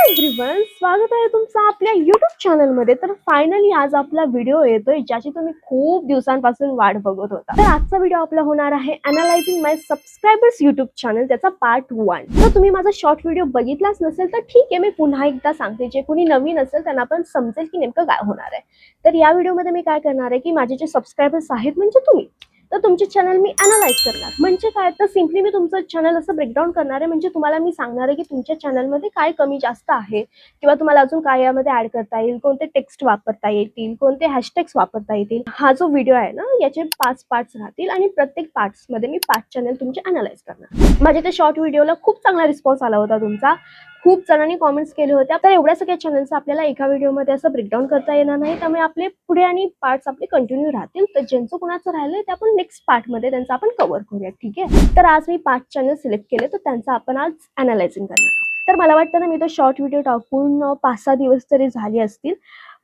Everyone, स्वागत आहे तुमचं आपल्या YouTube चॅनलमध्ये। तर फायनली आज आपला व्हिडिओ येतोय ज्याची तुम्ही खूप दिवसांपासून वाट बघत होता। तर आजचा व्हिडिओ आपला होणार आहे अनालायझिंग माय सबस्क्रायबर्स YouTube चॅनल, त्याचा पार्ट 1। तर तुम्ही माझा शॉर्ट व्हिडिओ बघितलाच नसेल तर ठीक आहे, मी पुन्हा एकदा सांगते, जे कोणी नवीन असेल त्यांना पण समजेल की नेमकं काय होणार आहे। तर या व्हिडिओमध्ये मी काय करणार आहे की माझे जे सबस्क्रायबर्स आहेत म्हणजे तुम्ही, तर तुमचे चॅनल मी अनालाइज करणार। म्हणजे काय, तर सिम्पली मी तुमचं चॅनल असं ब्रेकडाऊन करणार आहे। म्हणजे तुम्हाला मी सांगणार आहे की तुमच्या चॅनलमध्ये काय कमी जास्त आहे किंवा तुम्हाला अजून काय यामध्ये ऍड करता येईल, कोणते टेक्स्ट वापरता येतील, कोणते हॅशटॅग्स वापरता येतील। हा जो व्हिडिओ आहे ना, याचे 5 पार्ट्स राहतील आणि प्रत्येक पार्ट्स मध्ये मी 5 चॅनल तुमचे अनालाइज करणार। माझ्या त्या शॉर्ट व्हिडिओला खूप चांगला रिस्पॉन्स आला होता तुमचा, खूप जणांनी कमेंट्स केले होते। तर एवढ्या सगळ्या चॅनल्स आपल्याला एका व्हिडिओमध्ये असं ब्रेकडाऊन करता येणार नाही, त्यामुळे आपले पुढे आणि पार्ट्स आपले कंटिन्यू राहतील। तर ज्यांचं कोणाचं राहिलंय ते आपण नेक्स्ट पार्ट मध्ये त्यांचा आपण कव्हर करूया, ठीक आहे। तर आज मी 5 चॅनल सिलेक्ट केले, तर त्यांचा आपण आज अनालायझिंग करणार आहोत। तर मला वाटतं ना, मी तो शॉर्ट व्हिडिओ टाकून 5-6 दिवस तरी झाले असतील।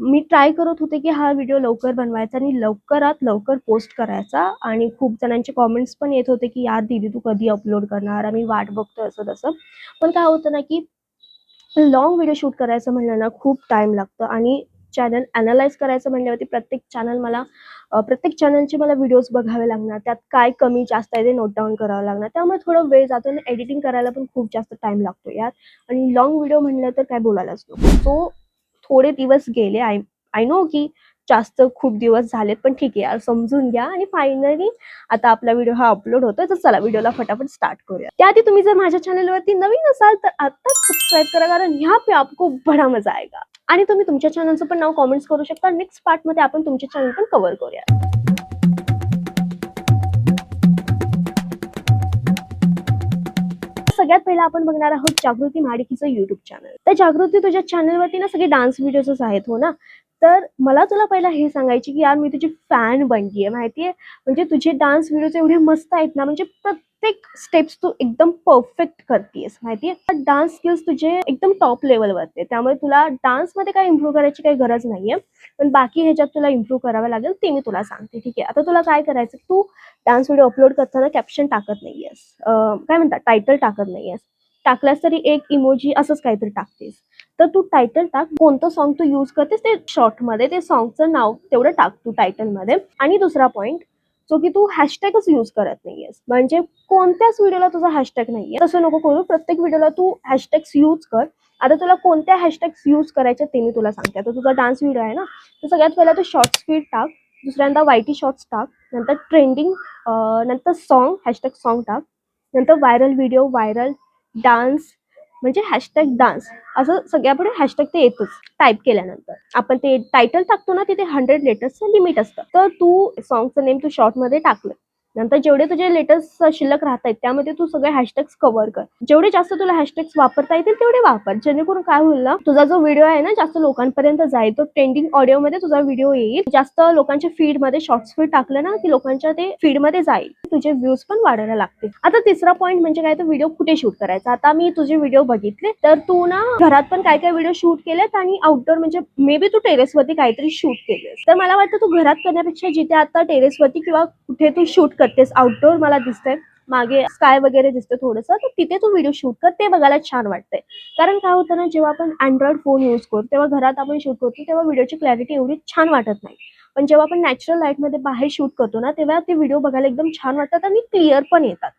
मी ट्राय करत होते की हा व्हिडिओ लवकर बनवायचा आणि लवकरात लवकर पोस्ट करायचा, आणि खूप जणांचे कमेंट्स पण येत होते की यार दीदी तू कधी अपलोड करणार, आम्ही वाट बघतोय असं तसं। पण काय होतं ना की लॉंग व्हिडिओ शूट करायचं म्हणलं ना खूप टाइम लागतं, आणि चॅनल अनालाइज करायचं म्हणल्यावरती प्रत्येक चॅनलचे मला व्हिडिओज बघावे लागणार, त्यात काय कमी जास्त आहे ते नोट डाऊन करावं लागणार, त्यामुळे थोडं वेळ जातो आणि एडिटिंग करायला पण खूप जास्त टाइम लागतो यार। आणि लॉंग व्हिडिओ म्हणलं तर काय बोलायलाच नको। सो थोडे दिवस गेले, आय नो की जास्त खूप दिवस झालेत, पण ठीक आहे यार, समजून घ्या। आणि फायनली आता आपला व्हिडिओ हा अपलोड होतोय, तर चला व्हिडिओला फटाफट स्टार्ट करूया। त्याआधी तुम्ही जर माझ्या चॅनलवरती नवीन असाल तर आत्ताच सबस्क्राईब करा, कारण यहाँ पे आपको बडा मजा आएगा। आणि तुम्ही तुमच्या चॅनलचं पण नाव कमेंट्स करू शकता, नेक्स्ट पार्ट मध्ये आपण तुमचे चॅनल पण कव्हर करूया। सगळ्यात पहिला आपण बघणार आहोत जागृती महाडिकीचं युट्यूब चॅनल। तर जागृती, तुझ्या चॅनलवरती ना सगळे डान्स व्हिडिओज आहेत हो ना? तर मला तुला पहिला हे सांगायची की यार मी तुझी फॅन बनलीये, माहितीये। म्हणजे तुझे डान्स व्हिडिओज एवढे मस्त आहेत ना, म्हणजे प्रत्येक स्टेप्स तू एकदम परफेक्ट करतेस, माहितीये। डान्स स्किल्स तुझे एकदम टॉप लेवलवरती, त्यामुळे तुला डान्स मध्ये काही इम्प्रूव्ह करायची काही गरज नाहीये। पण बाकी ह्याच्यात तुला इम्प्रूव्ह करावं लागेल, ते मी तुला सांगते, ठीक आहे। आता तुला काय करायचं, तू डान्स व्हिडिओ अपलोड करताना कॅप्शन टाकत नाहीयेस, काय म्हणतात, टायटल टाकत नाहीयेस। टाकल्यास तरी एक इमोजी असंच काहीतरी टाकतेस। तर तू टायटल टाक, कोणतं सॉन्ग तू यूज करतेस ते शॉर्ट मध्ये, ते सॉन्गचं नाव तेवढं टाक तू टायटल मध्ये। आणि दुसरा पॉइंट जो की तू हॅशटॅगच यूज करत नाहीयेस, म्हणजे कोणत्याच व्हिडिओला तुझा हॅशटॅग नाहीये, तसं नको करू। प्रत्येक व्हिडिओला तू हॅशटॅग्स यूज कर। आता तुला कोणत्या हॅशटॅग्स यूज करायच्या ते मी तुला सांगते। आता तुझा डान्स व्हिडिओ आहे ना, तर सगळ्यात पहिला तू शॉर्ट स्पीड टाक, दुसऱ्यांदा वायटी शॉर्ट्स टाक, नंतर ट्रेंडिंग, नंतर सॉन्ग, हॅशटॅग सॉन्ग टाक, नंतर व्हायरल व्हिडिओ, व्हायरल डान्स, म्हणजे हॅशटॅग डान्स, असं सगळ्यापुढे हॅशटॅग ते येतच। टाईप केल्यानंतर आपण ते टायटल टाकतो ना, तिथे 100 लेटर्सचं लिमिट असतं। तर तू सॉन्गचं नेम तू शॉर्ट मध्ये टाकलं, नंतर जेवढे तुझे लेटर्स शिल्लक राहत आहेत त्यामध्ये तू सगळे हॅशटॅग्स कव्हर कर। जेवढे जास्त तुला हॅशटॅग्स वापरता येतील तेवढे वापर, जेणेकरून काय होईल ना, तुझा जो व्हिडिओ आहे ना जास्त लोकांपर्यंत जाईल, तो ट्रेंडिंग ऑडिओ मध्ये तुझा व्हिडिओ येईल, जास्त लोकांच्या फीड मध्ये शॉर्ट स्पीड टाकलं ना की लोकांच्या ते फीड मध्ये जाईल, तुझे व्ह्यूज पण वाढायला लागतील। आता तिसरा पॉईंट म्हणजे काय, तर व्हिडिओ कुठे शूट करायचा। आता मी तुझे व्हिडिओ बघितले, तर तू ना घरात पण काय काय व्हिडिओ शूट केलेत, आणि आउटडोर म्हणजे मे बी तू टेरेसवरती काहीतरी शूट केलेस। तर मला वाटतं तू घरात करण्यापेक्षा जिथे आता टेरेसवरती किंवा कुठे तू शूट करतेस आउटडोर, मला दिसतंय मागे स्काय वगैरे दिसतं थोडंसं, तर तिथे तू व्हिडिओ शूट कर, ते बघायला छान वाटतंय। कारण काय होतं ना, जेव्हा आपण अँड्रॉइड फोन यूज करतो तेव्हा घरात आपण शूट करतो तेव्हा व्हिडिओची क्लॅरिटी एवढी छान वाटत नाही, पण जेव्हा आपण नॅचरल लाईट मध्ये बाहेर शूट करतो ना, तेव्हा ते व्हिडिओ बघायला एकदम छान वाटतात आणि क्लिअर पण येतात।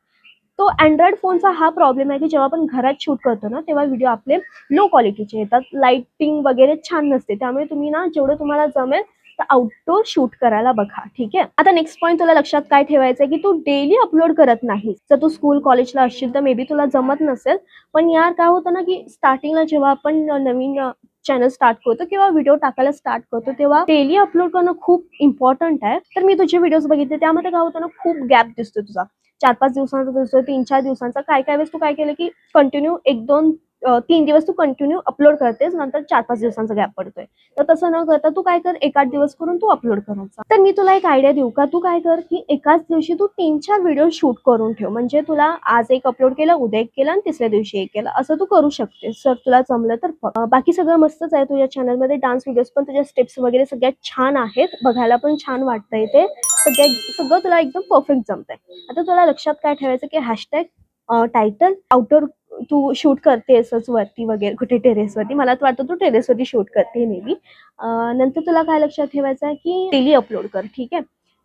तो अँड्रॉइड फोनचा हा प्रॉब्लेम आहे की जेव्हा आपण घरात शूट करतो ना, तेव्हा व्हिडिओ आपले लो क्वालिटीचे येतात, लाइटिंग वगैरे छान नसते। त्यामुळे तुम्ही ना जेवढं तुम्हाला जमेल तर आउटडोर शूट करायला बघा, ठीक आहे। आता नेक्स्ट पॉईंट तुला लक्षात काय ठेवायचं की तू डेली अपलोड करत नाहीस। जर तू स्कूल कॉलेजला असशील तर मे बी तुला जमत नसेल, पण यार काय होतं ना की स्टार्टिंगला जेव्हा आपण नवीन चॅनल स्टार्ट करतो किंवा व्हिडिओ टाकायला स्टार्ट करतो, तेव्हा डेली अपलोड करणं खूप इम्पॉर्टंट आहे। तर मी तुझे व्हिडिओज बघितले, त्यामध्ये काय होतं ना, खूप गॅप दिसतो तुझा, 4-5 दिवसांचा दिसतोय, 3-4 दिवसांचा। काय काय वेळेस तू काय केलं की कंटिन्यू 1-2-3 दिवस तू कंटिन्यू अपलोड करतेस, नंतर 4-5 दिवसांचा गॅप पडतोय। तर तसं न करता तू काय कर, 1-8 दिवस करून तू अपलोड करायचा। तर मी तुला एक आयडिया देऊ का, तू काय कर की एकाच दिवशी तू 3-4 व्हिडिओ शूट करून ठेव, म्हणजे तुला आज एक अपलोड केलं, उद्या एक केलं आणि तिसऱ्या दिवशी एक केलं, असं तू करू शकतेस जर तुला जमलं तर। बाकी सगळं मस्तच आहे तुझ्या चॅनलमध्ये, डान्स व्हिडिओज पण तुझ्या स्टेप्स वगैरे सगळ्यात छान आहेत, बघायला पण छान वाटतंय, ते सगळं तुला एकदम परफेक्ट जमतंय। आता तुला लक्षात काय ठेवायचं की हॅशटॅग, टायटल, आउटडोर तू शूट करतेसच वरती वगैरे कुठे टेरेसवरती, मला तर वाटतं तू टेरेसवरती शूट करते मे बी. नंतर तुला काय लक्षात ठेवायचं आहे की डेली अपलोड कर, ठीक आहे.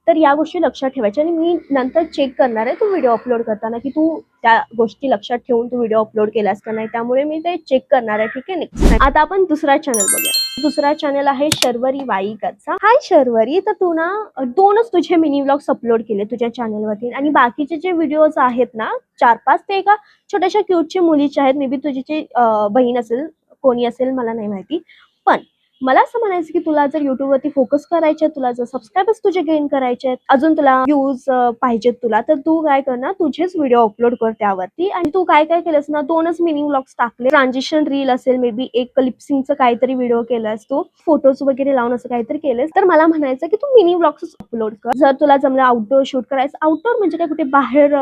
तर या गोष्टी लक्षात ठेवायच्या आणि मी नंतर चेक करणार आहे तू व्हिडिओ अपलोड करताना की तू त्या गोष्टी लक्षात ठेवून तू व्हिडिओ अपलोड केलास का नाही, त्यामुळे मी ते चेक करणार आहे, ठीक आहे. नेक्स्ट आता आपण दुसरा चॅनल बघूया. दुसरा चॅनल आहे शर्वरी वाईकरचा. हाय शर्वरी, तर तू ना 2च तुझे मिनी व्लॉग्स अपलोड केले तुझ्या चॅनलवरती आणि बाकीचे जे व्हिडिओज आहेत ना 4-5 ते एका छोट्याशा क्यूटच्या मुलीचे आहेत. मे बी तुझी जी बहीण असेल, कोणी असेल मला नाही माहिती. पण मला असं म्हणायचं की तुला जर युट्यूबवरती फोकस करायचे, तुला जर सबस्क्रायबर्स तुझे गेन करायचे, अजून तुला व्ह्यूज पाहिजेत तुला, तर तू काय कर ना, तुझेच व्हिडिओ अपलोड कर त्यावरती. आणि तू काय काय केलंस ना, 2च मिनी व्लॉग्स टाकले. ट्रान्झिशन रील असेल, मे बी एक लिपसिंगचं काहीतरी व्हिडिओ केलास तू, फोटोज वगैरे लावून असं काहीतरी केलंस. तर मला म्हणायचं की तू मिनी व्लॉग्स अपलोड कर. जर तुला जमलं आउटडोर शूट करायचं, आउटडोर म्हणजे काय कुठे बाहेर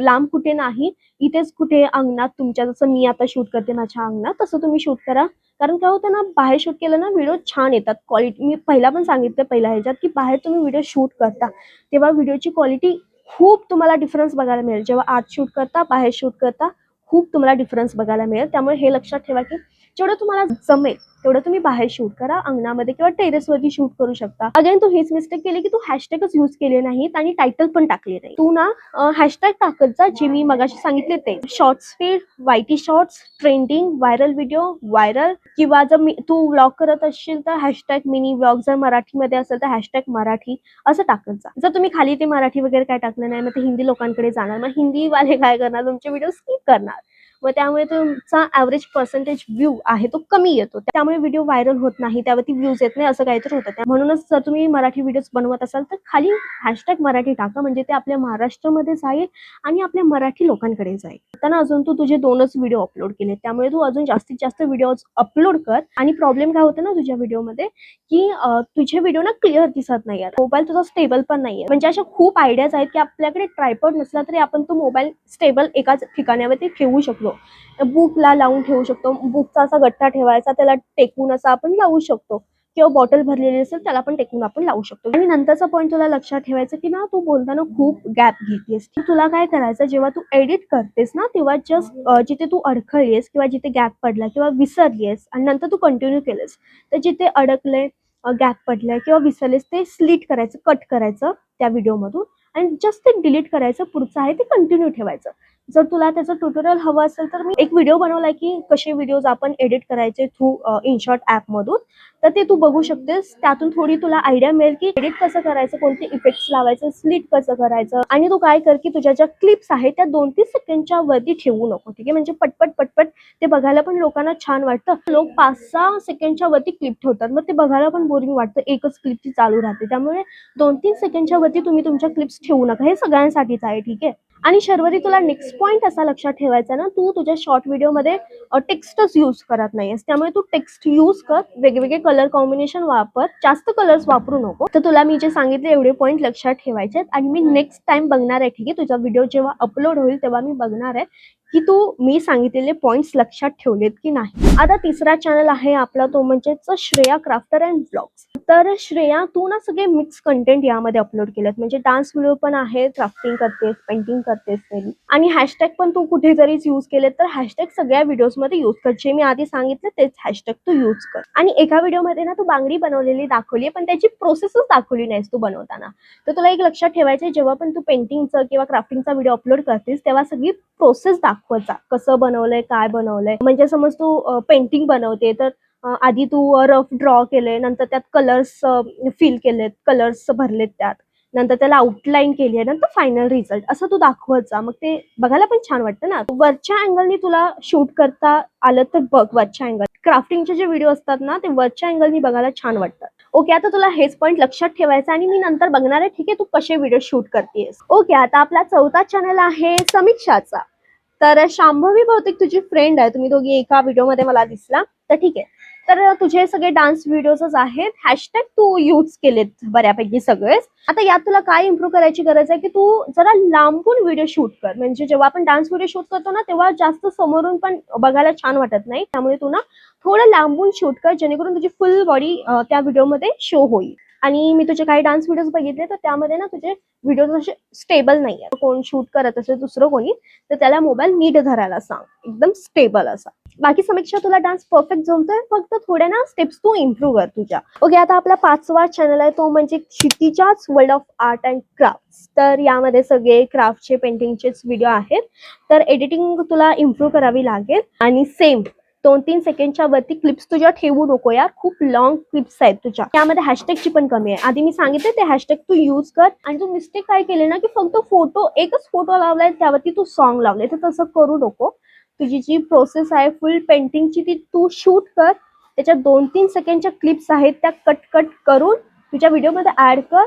लांब कुठे नाही, इथेच कुठे अंगणात तुमच्या, जसं मी आता शूट करते माझ्या अंगणात, तसं तुम्ही शूट करा. कारण काय होतं ना, बाहेर शूट केलं ना व्हिडिओ छान येतात. क्वालिटी मी पहिला पण सांगितलं पहिल्या ह्याच्यात की बाहेर तुम्ही व्हिडिओ शूट करता तेव्हा व्हिडिओची क्वालिटी खूप तुम्हाला डिफरन्स बघायला मिळेल. जेव्हा आत शूट करता, बाहेर शूट करता, खूप तुम्हाला डिफरन्स बघायला मिळेल. त्यामुळे हे लक्षात ठेवा की जेवढं तुम्हाला जमेल तेवढं तुम्ही बाहेर शूट करा, अंगणामध्ये किंवा टेरेसवरती शूट करू शकता. अगेन तू हीच मिस्टेक केली की तू हॅशटॅगच यूज केले नाहीत आणि टायटल पण टाकले नाही. तू ना हॅशटॅग टाकत जा, जे मी मगाशी सांगितले ते. Shorts feed, YT shorts, trending, viral video, viral, किंवा जर तू व्लॉग करत असशील तर हॅशटॅग मिनी व्लॉग, जर मराठीमध्ये असेल तर हॅशटॅग मराठी असं टाकत जा. जर तुम्ही खाली ते मराठी वगैरे काय टाकलं नाही, मग ते हिंदी लोकांकडे जाणार, मग हिंदीवाले काय करणार, तुमचे व्हिडिओ स्किप करणार. मग त्यामुळे तुमचा ॲव्हरेज पर्सेंटेज व्ह्यू आहे तो कमी येतो. त्यामुळे व्हिडिओ व्हायरल होत नाही, त्यावरती व्ह्यूज येत नाही, असं काहीतरी होतं. म्हणूनच जर तुम्ही मराठी व्हिडिओज बनवत असाल तर खाली हॅशटॅग मराठी टाका, म्हणजे ते आपल्या महाराष्ट्रामध्ये जाईल आणि आपल्या मराठी लोकांकडे जाईल. आता अजून तू तुझे 2च व्हिडिओ अपलोड केले, त्यामुळे तू अजून जास्तीत जास्त व्हिडिओज अपलोड कर. आणि प्रॉब्लेम काय होतं ना तुझ्या व्हिडिओमध्ये की तुझे व्हिडिओ ना क्लिअर दिसत नाही आहेत. मोबाईल तुझा स्टेबल पण नाहीये. म्हणजे अशा खूप आयडियाज आहेत की आपल्याकडे ट्रायपॉड नसला तरी आपण तो मोबाईल स्टेबल एकाच ठिकाणावरती ठेवू शकतो. बुकला लावून ठेवू शकतो. बुकचा असा गठ्ठा ठेवायचा, त्याला टेकून असं आपण लावू शकतो. किंवा बॉटल भरलेली असेल त्याला पण टेकून आपण लावू शकतो. आणि नंतरचा पॉईंट तुला लक्षात ठेवायचं की ना, तू बोलताना खूप गॅप घेतेस. तुला काय करायचं, जेव्हा तू एडिट करतेस ना तेव्हा जस्ट जिथे तू अडखळलीस किंवा जिथे गॅप पडला किंवा विसरलीस आणि नंतर तू कंटिन्यू केलंस, तर जिथे अडकले, गॅप पडलाय किंवा विसरलेस ते स्लिट करायचं, कट करायचं त्या व्हिडिओमधून आणि जस्ट ते डिलीट करायचं. पुढचं आहे ते कंटिन्यू ठेवायचं. जर तुला त्याचं ट्युटोरियल हवं असेल तर मी एक व्हिडिओ बनवलाय की कसे व्हिडिओज आपण एडिट करायचे थ्रू इनशॉट ॲपमधून, तर ते तू बघू शकतेस. त्यातून थोडी तुला आयडिया मिळेल की एडिट कसं करायचं, कोणते इफेक्ट्स लावायचं, स्लिट कसं करायचं. आणि तू काय कर की तुझ्या ज्या क्लिप्स आहेत त्या 2-3 सेकंडच्या वरती ठेवू नको, ठीक आहे. म्हणजे पटपट पटपट ते बघायला पण लोकांना छान वाटतं. लोक 5-6 सेकंडच्या वरती क्लिप ठेवतात, मग ते बघायला पण बोरिंग वाटतं, एकच क्लिप ती चालू राहते. त्यामुळे 2-3 सेकंडच्या वरती तुम्ही तुमच्या क्लिप्स ठेवू नका. हे सगळ्यांसाठीच आहे, ठीक आहे. आणि शर्वरी, तुला नेक्स्ट पॉईंट असा लक्षात ठेवायचा ना, तू तुझ्या शॉर्ट व्हिडिओमध्ये टेक्स्टच यूज करत नाहीयेस. त्यामुळे तू टेक्स्ट यूज कर, वेगवेगळे कलर कॉम्बिनेशन वापर, जास्त कलर्स वापरू नको. तर तुला मी जे सांगितले एवढे पॉईंट लक्षात ठेवायचे आणि मी नेक्स्ट टाइम बघणार आहे, ठीक आहे. तुझा व्हिडिओ जेव्हा अपलोड होईल तेव्हा मी बघणार आहे की तू मी सांगितलेले पॉईंट्स लक्षात ठेवलेत की नाही. आता तिसरा चॅनल आहे आपला, तो म्हणजेच श्रेया क्राफ्टर अँड ब्लॉग्स. तर श्रेया, तू ना सगळे मिक्स कंटेंट यामध्ये अपलोड केलेत, म्हणजे डान्स व्हिडिओ पण आहे, क्राफ्टिंग करतेस, पेंटिंग करतेस आणि हॅशटॅग पण तू कुठे जरी यूज केलेत तर हॅशटॅग सगळ्या व्हिडिओजमध्ये यूज कर. जे मी आधी सांगितलं तेच हॅशटॅग तू यूज कर. आणि एका व्हिडिओमध्ये ना तू बांगडी बनवलेली दाखवली, पण त्याची प्रोसेसच दाखवली नाहीस तू बनवताना. तर तुला एक लक्षात ठेवायचं, जेव्हा पण तू पेंटिंगचं किंवा क्राफ्टिंगचा व्हिडिओ अपलोड करतेस तेव्हा सगळी प्रोसेस दाखवत जा, कसं बनवलंय, काय बनवलंय. म्हणजे समज तू पेंटिंग बनवते तर आधी तू रफ ड्रॉ केले, नंतर त्यात कलर्स फिल केलेत, कलर्स भरलेत त्यात, नंतर त्याला आउटलाईन केली आहे, नंतर फायनल रिझल्ट, असं तू दाखवत जा. मग ते बघायला पण छान वाटतं ना. वरच्या अँगलनी तुला शूट करता आलं तर बघ वरच्या अँगल. क्राफ्टिंगचे जे व्हिडिओ असतात ना ते वरच्या अँगलनी बघायला छान वाटतात. ओके, आता तुला हेच पॉईंट लक्षात ठेवायचं आणि मी नंतर बघणार आहे, ठीक आहे, तू कसे व्हिडिओ शूट करतेस. ओके, आता आपला चौथा चॅनल आहे समीक्षाचा. तर शांभवी बहुतेक तुझी फ्रेंड आहे, तुम्ही दोघी एका व्हिडिओमध्ये मला दिसला, तर ठीक आहे. तर तुझे सगळे डान्स व्हिडिओज आहेत, हॅशटॅग तू यूज केलेत बऱ्यापैकी सगळेच. आता यात तुला काय इम्प्रूव्ह करायची गरज आहे की तू जरा लांबून व्हिडिओ शूट कर. म्हणजे जेव्हा आपण डान्स व्हिडिओ शूट करतो ना तेव्हा जास्त समोरून पण बघायला छान वाटत नाही. त्यामुळे तू ना थोडं लांबून शूट कर, जेणेकरून तुझी फुल बॉडी त्या व्हिडिओमध्ये शो होईल. आणि मी तुझे काही डान्स व्हिडिओज बघितले तर त्यामध्ये ना तुझे व्हिडिओज असे स्टेबल नाही आहे. कोण शूट करत असेल दुसरं कोणी तर त्याला मोबाईल नीट धरायला सांग, एकदम स्टेबल असा. बाकी समीक्षा तुला डान्स परफेक्ट जमतोय, फक्त थोड्या ना स्टेप्स तू इम्प्रूव्ह कर तुझ्या. ओके, आता आपला 5वा चॅनल आहे तो म्हणजे क्षितिजाच world of art and craft. तर यामध्ये सगळे क्राफ्टचे पेंटिंगचेच व्हिडिओ आहेत. तर एडिटिंग तुला इम्प्रूव्ह करावी लागेल आणि सेम 2-3 सेकंडच्या वरती क्लिप्स तुझ्या ठेवू नको यार, खूप लॉंग क्लिप्स आहेत तुझ्या. त्यामध्ये हॅशटॅगची पण कमी आहे. आधी मी सांगितले ते हॅशटॅग तू यूज कर. आणि तू मिस्टेक काय केले ना की फक्त एकच फोटो लावलाय त्यावरती तू सॉन्ग लावले, तर तसं करू नको. तुझी जी प्रोसेस आहे फुल पेंटिंगची ती तू शूट कर. त्याच्या 2-3 सेकंडच्या क्लिप्स आहेत त्या कट करून तुझ्या व्हिडिओमध्ये ऍड कर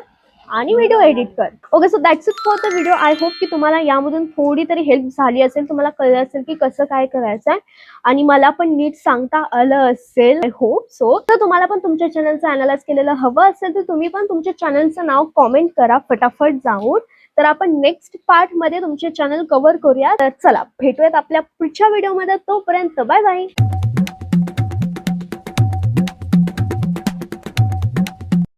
आणि व्हिडिओ एडिट कर. Okay, so that's it for the video. I hope की तुम्हाला यामधून थोडी तरी हेल्प झाली असेल, तुम्हाला कळलं असेल की कसं काय करायचं आहे आणि मला पण नीट सांगता आलं असेल. I hope so. तर तुम्हाला पण तुमच्या चॅनलचं अनालाइज केलेलं हवं असेल तर तुम्ही पण तुमच्या चॅनलचं नाव कॉमेंट करा फटाफट जाऊन. तर आपण नेक्स्ट पार्ट मध्ये तुमचे चॅनल कव्हर करूया. तर चला भेटूयात आपल्या पुढच्या व्हिडिओमध्ये. तोपर्यंत बाय बाय.